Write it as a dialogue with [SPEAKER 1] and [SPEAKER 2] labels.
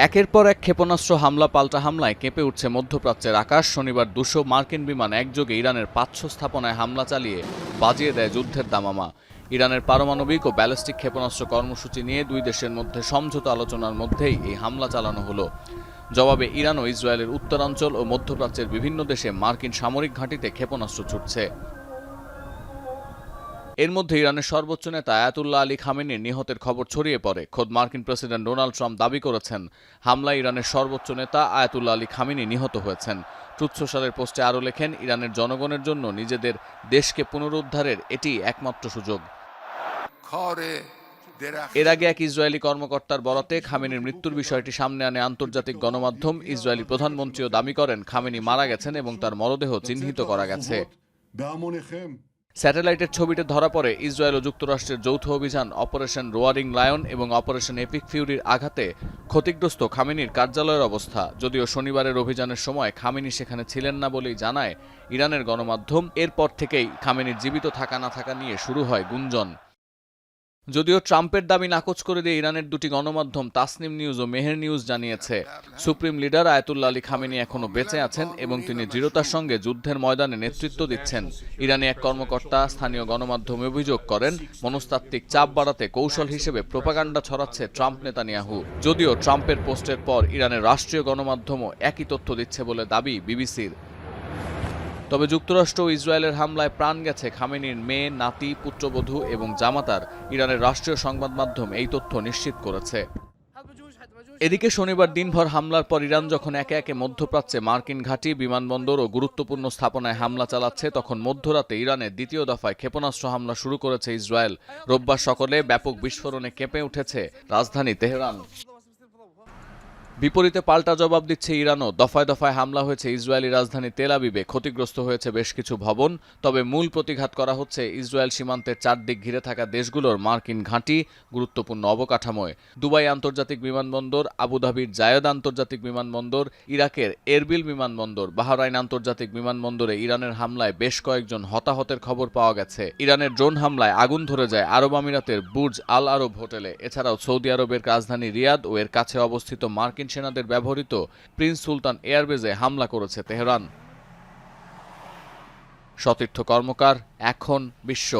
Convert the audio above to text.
[SPEAKER 1] একের পর এক ক্ষেপণাস্ত্র হামলা পাল্টা হামলায় কেঁপে উঠছে মধ্যপ্রাচ্যের আকাশ। শনিবার 200 মার্কিন বিমান একযোগে ইরানের 500 স্থাপনায় হামলা চালিয়ে বাজিয়ে দেয় যুদ্ধের দামামা। ইরানের পারমাণবিক ও ব্যালিস্টিক ক্ষেপণাস্ত্র কর্মসূচি নিয়ে দুই দেশের মধ্যে সমঝোতা আলোচনার মধ্যেই এই হামলা চালানো হলো। জবাবে ইরান ও ইসরায়েলের উত্তরাঞ্চল ও মধ্যপ্রাচ্যের বিভিন্ন দেশে মার্কিন সামরিক ঘাঁটিতে ক্ষেপণাস্ত্র ছুটছে। এর মধ্যে ইরানের সর্বোচ্চ নেতা আয়াতুল্লাহ আলী খামেনির নিহতের খবর ছড়িয়ে পড়ে। খোদ মার্কিন প্রেসিডেন্ট ডোনাল্ড ট্রাম্প দাবি করেছেন, হামলায় ইরানের সর্বোচ্চ নেতা আয়াতুল্লাহ আলী খামেনি নিহত হয়েছেন। ট্রুথ সোশ্যালের পোস্টে আরও লেখেন, ইরানের জনগণের জন্য নিজেদের দেশকে পুনরুদ্ধারের এটি একমাত্র সুযোগ। এর আগে এক ইসরায়েলি কর্মকর্তার বরাতে খামেনির মৃত্যুর বিষয়টি সামনে আনে আন্তর্জাতিক গণমাধ্যম। ইসরায়েলি প্রধানমন্ত্রীও দাবি করেন, খামেনি মারা গেছেন এবং তার মরদেহ চিহ্নিত করা গেছে। স্যাটেলাইটের ছবিতে ধরা পড়ে ইসরায়েল ও যুক্তরাষ্ট্রের যৌথ অভিযান অপারেশন রোয়ারিং লায়ন এবং অপারেশন এপিক ফিউরির আঘাতে ক্ষতিগ্রস্ত খামেনির কার্যালয়ের অবস্থা। যদিও শনিবারের অভিযানের সময় খামেনি সেখানে ছিলেন না বলেই জানায় ইরানের গণমাধ্যম। এরপর থেকেই খামেনির জীবিত থাকা না থাকা নিয়ে শুরু হয় গুঞ্জন। যদিও ট্রাম্পের দাবি নাকচ করে দিয়ে ইরানের দুটি গণমাধ্যম তাসনিম নিউজ ও মেহের নিউজ জানিয়েছে, supreme leader Ayatollah Ali Khamenei এখনও বেঁচে আছেন এবং তিনি দৃঢ়তার সঙ্গে যুদ্ধের ময়দানে নেতৃত্ব দিচ্ছেন। ইরানি এক কর্মকর্তা স্থানীয় গণমাধ্যমে অভিযোগ করেন, মনস্তাত্ত্বিক চাপ বাড়াতে কৌশল হিসেবে প্রোপাগান্ডা ছড়াচ্ছে ট্রাম্প নেতানিয়াহু। যদিও ট্রাম্পের পোস্টের পর ইরানের রাষ্ট্রীয় গণমাধ্যমও একই তথ্য দিচ্ছে বলে দাবি বিবিসির। তবে যুক্তরাষ্ট্র ও ইসরায়েলের হামলায় প্রাণ গেছে খামেনির মেয়ে, নাতি, পুত্রবধূ এবং জামাতার। ইরানের রাষ্ট্রীয় সংবাদ মাধ্যম এই তথ্য নিশ্চিত করেছে। এদিকে শনিবার দিনভর হামলার পর ইরান যখন একে একে মধ্যপ্রাচ্যে মার্কিন ঘাঁটি, বিমানবন্দর ও গুরুত্বপূর্ণ স্থাপনায় হামলা চালাচ্ছে, তখন মধ্যরাতে ইরানের দ্বিতীয় দফায় ক্ষেপণাস্ত্র হামলা শুরু করেছে ইসরায়েল। রোববার সকালে ব্যাপক বিস্ফোরণে কেঁপে উঠেছে রাজধানী তেহরান। বিপরীতে পাল্টা জবাব দিচ্ছে ইরানও। দফায় দফায় হামলা হয়েছে ইসরায়েলি রাজধানী তেল আবিবে, ক্ষতিগ্রস্ত হয়েছে বেশ কিছু ভবন। তবে মূল প্রতিঘাত করা হচ্ছে ইসরায়েল সীমান্তের চারদিক ঘিরে থাকা দেশগুলোর মার্কিন ঘাঁটি, গুরুত্বপূর্ণ অবকাঠামোয়। দুবাই আন্তর্জাতিক বিমানবন্দর, আবুধাবির জায়েদ আন্তর্জাতিক বিমানবন্দর, ইরাকের এরবিল বিমানবন্দর, বাহরাইন আন্তর্জাতিক বিমানবন্দরে ইরানের হামলায় বেশ কয়েকজন হতাহতের খবর পাওয়া গেছে। ইরানের ড্রোন হামলায় আগুন ধরে যায় আরব আমিরাতের বুর্জ আল আরব হোটেলে। এছাড়াও সৌদি আরবের রাজধানী রিয়াদ ও এর কাছে অবস্থিত মার্কিন সেনাদের ব্যবহৃত প্রিন্স সুলতান এয়ারবেজে হামলা করেছে তেহরান। সতীর্থ কর্মকার, এখন বিশ্ব।